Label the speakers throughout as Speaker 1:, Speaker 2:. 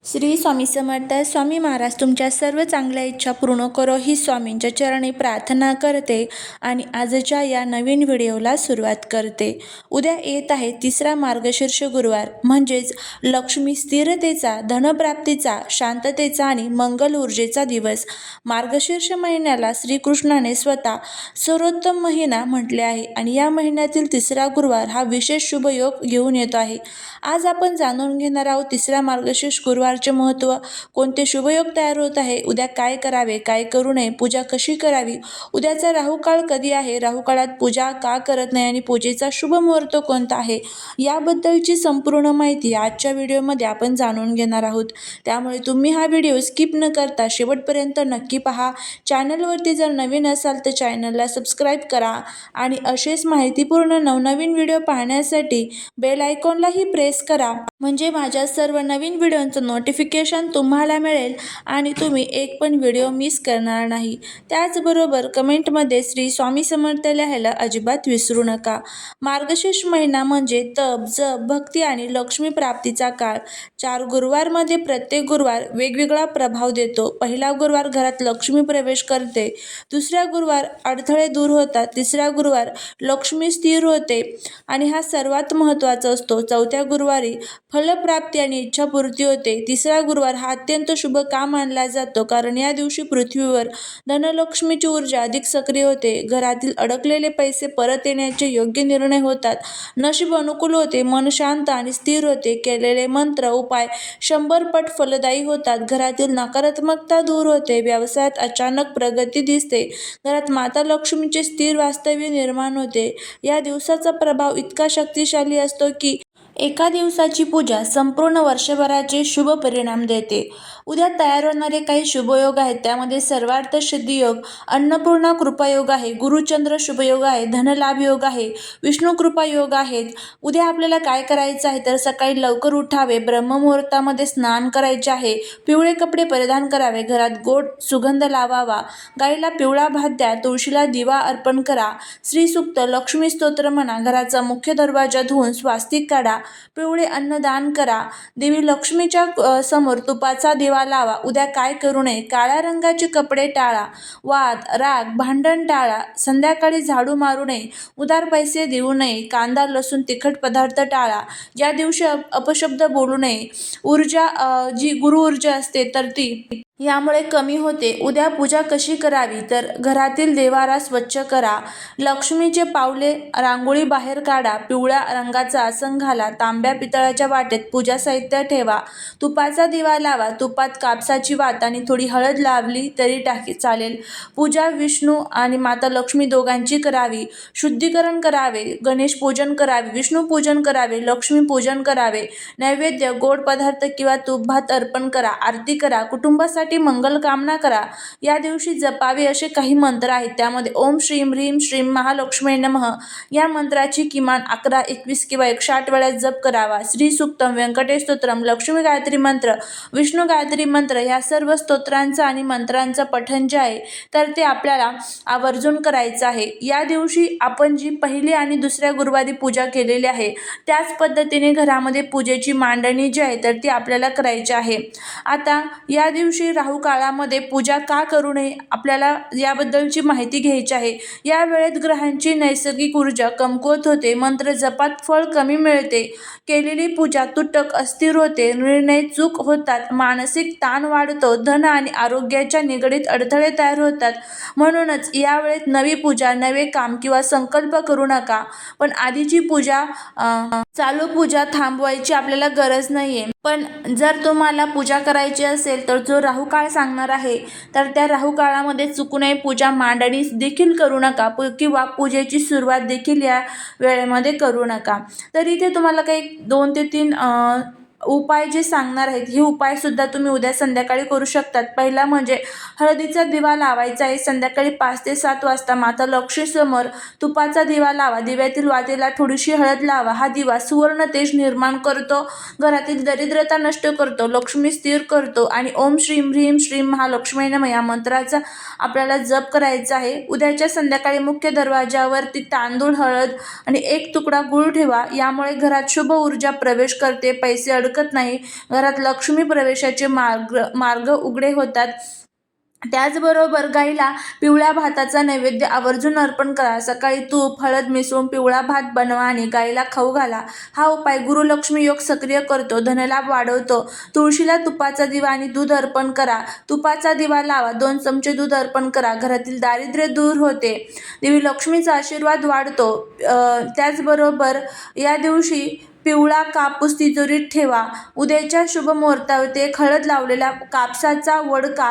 Speaker 1: श्री स्वामी समर्थ. स्वामी महाराज तुमच्या सर्व चांगल्या इच्छा पूर्ण करो ही स्वामींच्या चरणी प्रार्थना करते आणि आजच्या या नवीन व्हिडिओला सुरुवात करते. उद्या येत आहे तिसरा मार्गशीर्ष गुरुवार, म्हणजेच लक्ष्मी स्थिरतेचा, धनप्राप्तीचा, शांततेचा आणि मंगल ऊर्जेचा दिवस. मार्गशीर्ष महिन्याला श्रीकृष्णाने स्वतः सर्वोत्तम महिना म्हटले आहे आणि या महिन्यातील तिसरा गुरुवार हा विशेष शुभयोग घेऊन येतो आहे. आज आपण जाणून घेणार आहोत तिसरा मार्गशीर्ष गुरुवारचे महत्त्व, कोणते शुभयोग तयार होत आहे, उद्या काय करावे, काय करू नये, पूजा कशी करावी, उद्याचा राहुकाळ कधी आहे, राहुकाळात पूजा का करत नाही आणि पूजेचा शुभ मुहूर्त कोणता आहे, याबद्दलची संपूर्ण माहिती आजच्या व्हिडिओमध्ये आपण जाणून घेणार आहोत. त्यामुळे तुम्ही हा व्हिडिओ स्किप न करता शेवटपर्यंत नक्की पहा. चॅनलवरती जर नवीन असाल तर चॅनलला सबस्क्राईब करा आणि असेच माहितीपूर्ण नवनवीन व्हिडिओ पाहण्यासाठी बेल आयकॉनलाही प्रेस करा, म्हणजे माझ्या सर्व नवीन व्हिडिओंचं नोटिफिकेशन तुम्हाला मिळेल आणि तुम्ही एक पण व्हिडिओ मिस करणार नाही. त्याचबरोबर कमेंटमध्ये श्री स्वामी समर्थ लिहायला अजिबात विसरू नका. मार्गशीर्ष महिना म्हणजे तप, जप, भक्ती आणि लक्ष्मी प्राप्तीचा काळ. 4 गुरुवारमध्ये प्रत्येक गुरुवार वेगवेगळा प्रभाव देतो. पहिला गुरुवार घरात लक्ष्मी प्रवेश करते, दुसरा गुरुवार अडथळे दूर होतात, तिसरा गुरुवार लक्ष्मी स्थिर होते आणि हा सर्वात महत्त्वाचा असतो. चौथ्या गुरुवारी फलप्राप्ती आणि इच्छापूर्ती होते. तिसरा गुरुवार हा अत्यंत शुभ का मानला जातो, कारण या दिवशी पृथ्वीवर धनलक्ष्मीची ऊर्जा अधिक सक्रिय होते. घरातील अडकलेले पैसे परत येण्याचे योग्य निर्णय होतात, नशीब अनुकूल होते, मन शांत आणि स्थिर होते, केलेले मंत्र उपाय 100 पट फलदायी होतात, घरातील नकारात्मकता दूर होते, व्यवसायात अचानक प्रगती दिसते, घरात माता लक्ष्मीचे स्थिर वास्तव्य निर्माण होते. या दिवसाचा प्रभाव इतका शक्तिशाली असतो की एका दिवसाची पूजा संपूर्ण वर्षभराचे शुभ परिणाम देते. उद्या तयार होणारे काही शुभयोग आहेत, त्यामध्ये सर्वार्थ सिद्धी योग, अन्नपूर्णा कृपा योग आहे, गुरुचंद्र शुभयोग आहे, धनलाभ योग आहे, विष्णू कृपा योग आहेत. उद्या आपल्याला काय करायचं आहे तर सकाळी लवकर उठावे, ब्रह्ममुहूर्तामध्ये स्नान करायचे आहे, पिवळे कपडे परिधान करावे, घरात गोड सुगंध लावावा, गाईला पिवळा भात द्या, तुळशीला दिवा अर्पण करा, श्रीसूक्त, लक्ष्मी स्तोत्र म्हणा, घराचा मुख्य दरवाजा धुवून स्वास्तिक काढा, पिवळे अन्न दान करा, देवी लक्ष्मीच्या समोर तुपाचा दिवा लावा. उद्या काय करू नये, काळ्या रंगाचे कपडे टाळा, वाद, राग, भांडण टाळा, संध्याकाळी झाडू मारू नये, उधार पैसे देऊ नये, कांदा, लसूण, तिखट पदार्थ टाळा, या दिवशी अपशब्द बोलू नये. जी गुरु ऊर्जा असते तर ती यामुळे कमी होते. उद्या पूजा कशी करावी तर घरातील देवारा स्वच्छ करा, लक्ष्मीचे पावले रांगोळी बाहेर काढा, पिवळ्या रंगाचा आसन घाला, तांब्या पितळाच्या वाटेत पूजा साहित्य ठेवा, तुपाचा दिवा लावा, तुपात कापसाची वात आणि थोडी हळद लावली तरी चालेल. पूजा विष्णू आणि माता लक्ष्मी दोघांची करावी. शुद्धीकरण करावे, गणेश पूजन करावे, विष्णू पूजन करावे, लक्ष्मी पूजन करावे, नैवेद्य गोड पदार्थ किंवा तूप भात अर्पण करा, आरती करा, कुटुंबासाठी मंगल कामना करा. या दिवशी जपावे असे काही मंत्र आहेत, त्यामध्ये ओम श्रीम ह्रीम श्रीम महालक्ष्मी नमः या मंत्राची किमान 11, 21 किंवा 108 वेळा जप करावा. श्री सूक्तम, व्यंकटेश स्तोत्रम, लक्ष्मी गायत्री मंत्र, विष्णू गायत्री मंत्र या सर्व स्तोत्रांचं आणि मंत्रांचं पठण जे आहे तर ते आपल्याला आवर्जून करायचं आहे. या दिवशी आपण जी पहिली आणि दुसऱ्या गुरुवारी पूजा केलेली आहे त्याच पद्धतीने घरामध्ये पूजेची मांडणी जी आहे तर ती आपल्याला करायची आहे. आता या दिवशी राहू काळामध्ये पूजा का करू नये, आपल्याला याबद्दलची माहिती घ्यायची आहे. या वेळेत ग्रहांची नैसर्गिक ऊर्जा कमकुवत होते, मंत्र जपात फळ कमी मिळते, केलेली पूजा तुटक, अस्थिर होते, निर्णय चूक होतात, मानसिक ताण वाढतो, धन आणि आरोग्याच्या निगडीत अडथळे तयार होतात. म्हणूनच या वेळेत नवी पूजा, नवे काम किंवा संकल्प करू नका. पण आधीची पूजा चालू पूजा थांबवायची आपल्याला गरज नाहीये. पण जर तुम्हाला पूजा करायची असेल तर जो राहू काळ सांगणार आहे तर त्या राहू काळामध्ये चुकू नये, पूजा मांडणी देखील करू नका किंवा पूजेची सुरुवात देखील या वेळेमध्ये करू नका. तर इथे तुम्हाला काही 2 ते 3 उपाय जे सांगणार आहेत, हे उपाय सुद्धा तुम्ही उद्या संध्याकाळी करू शकतात. पहिला म्हणजे हळदीचा दिवा लावायचा आहे. संध्याकाळी 5 ते 7 वाजता माता लक्ष्मीसमोर तुपाचा दिवा लावा, दिव्यातील वातीला थोडीशी हळद लावा. हा दिवा सुवर्ण तेज निर्माण करतो, घरातील दरिद्रता नष्ट करतो, लक्ष्मी स्थिर करतो आणि ओम श्रीम ह्रीम श्रीम महालक्ष्मी नमः या मंत्राचा आपल्याला जप करायचा आहे. उद्याच्या संध्याकाळी मुख्य दरवाजावरती तांदूळ, हळद आणि 1 तुकडा गूळ ठेवा. यामुळे घरात शुभ ऊर्जा प्रवेश करते, पैसे फरकत नाही. घरात लक्ष्मी प्रवेशाचे मार्ग उघडे होतात. त्याचबरोबर गाईला पिवळ्या भाताचा नैवेद्य आवर्जून अर्पण करा. सकाळी तूप हळद मिसळून पिवळा भात बनवा आणि गाईला खाऊ घाला. हा उपाय गुरुलक्ष्मी योग सक्रिय करतो, धनलाभ वाढवतो. तुळशीला तुपाचा दिवा आणि दूध अर्पण करा. तुपाचा दिवा लावा, 2 चमचे दूध अर्पण करा. घरातील दारिद्र्य दूर होते, देवी लक्ष्मीचा आशीर्वाद वाढतो. त्याचबरोबर या दिवशी पिवळा कापूस तिजोरीत ठेवा. उद्याच्या शुभ मुहूर्तावर एक हळद लावलेला कापसाचा वडका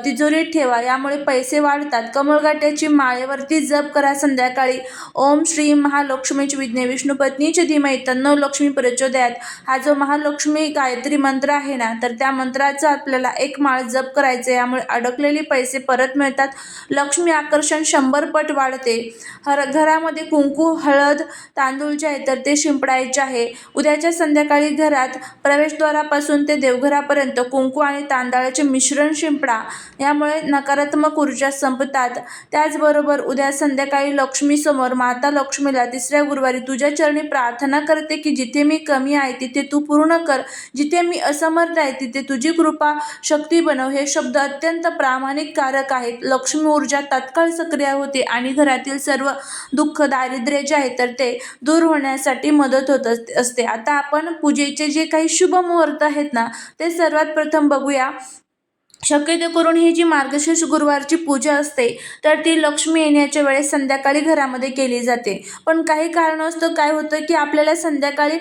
Speaker 1: तिजोरीत ठेवा, यामुळे पैसे वाढतात. कमळगाट्याची माळेवरती जप करा. संध्याकाळी ओम श्री महालक्ष्मीच विद्ये विष्णुपत्नीच धीमहि तन्नो लक्ष्मी प्रचोदयात, हा जो महालक्ष्मी गायत्री मंत्र आहे ना, तर त्या मंत्राचा आपल्याला 1 माळ जप करायचे. यामुळे अडकलेले पैसे परत मिळतात. लक्ष्मी आकर्षण 100 पट वाढते. घरामध्ये कुंकू हळद तांदूळ जे आहे तर ते शिंपडायचे आहे. उद्याच्या संध्याकाळी घरात प्रवेशद्वारापासून ते देवघरापर्यंत कुंकू आणि तांदळाचे मिश्रण शिंपडा, यामुळे नकारात्मक ऊर्जा संपतात. त्याचबरोबर उद्या संध्याकाळी लक्ष्मीसमोर माता लक्ष्मीला 3ऱ्या गुरुवारी तुझ्या चरणी प्रार्थना करते की जिथे मी कमी आहे तिथे तू पूर्ण कर, जिथे मी असमर्थ आहे तिथे तुझी कृपा शक्ती बनव. हे शब्द अत्यंत प्रामाणिक कारक आहेत. लक्ष्मी ऊर्जा तात्काळ सक्रिय होते आणि घरातील सर्व दुःख दारिद्र्य जे आहे तर ते दूर होण्यासाठी मदत होत असते. आता आपण पूजेचे जे काही शुभ मुहूर्त आहेत ना, ते सर्वात प्रथम बघूया. शक्यतो करून ही जी मार्गशीर्ष गुरुवारची पूजा असते तर ती लक्ष्मी येण्याच्या वेळेस संध्याकाळी घरामध्ये केली जाते. पण काही कारणास्तव काय होतं की आपल्याला संध्याकाळी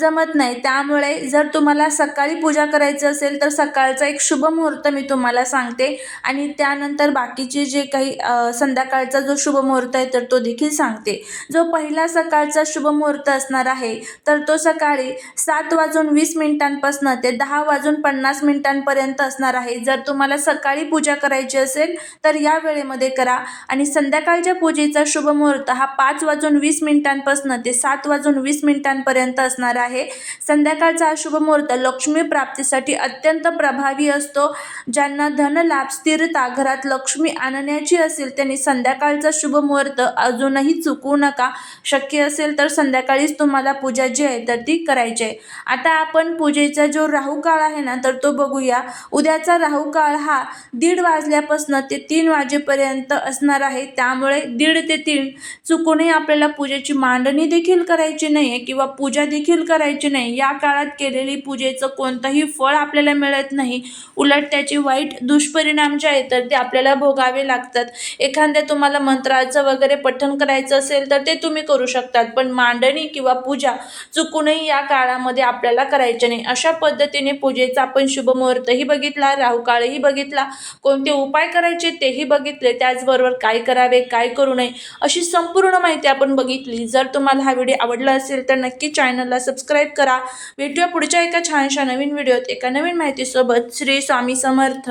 Speaker 1: जमत नाही. त्यामुळे जर तुम्हाला सकाळी पूजा करायची असेल तर सकाळचा एक शुभ मुहूर्त मी तुम्हाला सांगते आणि त्यानंतर बाकीचे जे काही संध्याकाळचा जो शुभ मुहूर्त आहे तर तो देखील सांगते. जो पहिला सकाळचा शुभ मुहूर्त असणार आहे तर तो सकाळी 7:20 ते 10:50 असणार आहे. जर तुम्हाला सकाळी पूजा करायची असेल तर या वेळेमध्ये करा. आणि संध्याकाळच्या पूजेचा शुभ मुहूर्त हा 5:20 ते 7:20 असणार आहे. संध्याकाळचा शुभ मुहूर्त लक्ष्मी प्राप्तीसाठी अत्यंत प्रभावी असतो. ज्यांना धनलाभ स्थिरता घरात लक्ष्मी आणण्याची असेल त्यांनी संध्याकाळचा शुभ मुहूर्त अजूनही चुकवू नका. शक्य असेल तर संध्याकाळीच तुम्हाला पूजा जी आहे तर ती करायची आहे. आता आपण पूजेचा जो राहू काळ आहे ना तर तो बघूया. उद्याचा राहू काळ हा 1:30 वाजल्यापासून ते 3 वाजेपर्यंत असणार आहे. त्यामुळे 1:30 ते 3 चुकूनही आपल्याला पूजेची मांडणी देखील करायची नाही आहे किंवा पूजा देखील करायची नाही. या काळात केलेली पूजेचं कोणतंही फळ आपल्याला मिळत नाही, उलट त्याचे वाईट दुष्परिणाम जे आहेत तर ते आपल्याला भोगावे लागतात. एखाद्या तुम्हाला मंत्राचं वगैरे पठण करायचं असेल तर ते तुम्ही करू शकतात, पण मांडणी किंवा पूजा चुकूनही या काळामध्ये आपल्याला करायचे नाही. अशा पद्धतीने पूजेचा आपण शुभ मुहूर्तही बघितला, राहू काळही बघितला, कोणते उपाय करायचे तेही बघितले, त्याचबरोबर काय करावे काय करू नये अशी संपूर्ण माहिती आपण बघितली. जर तुम्हाला हा व्हिडिओ आवडला असेल तर नक्की चॅनलला सबस्क्राईब करा. भेटूया पुढच्या एका छानशा नवीन व्हिडिओत एका नवीन माहितीसोबत. श्री स्वामी समर्थ.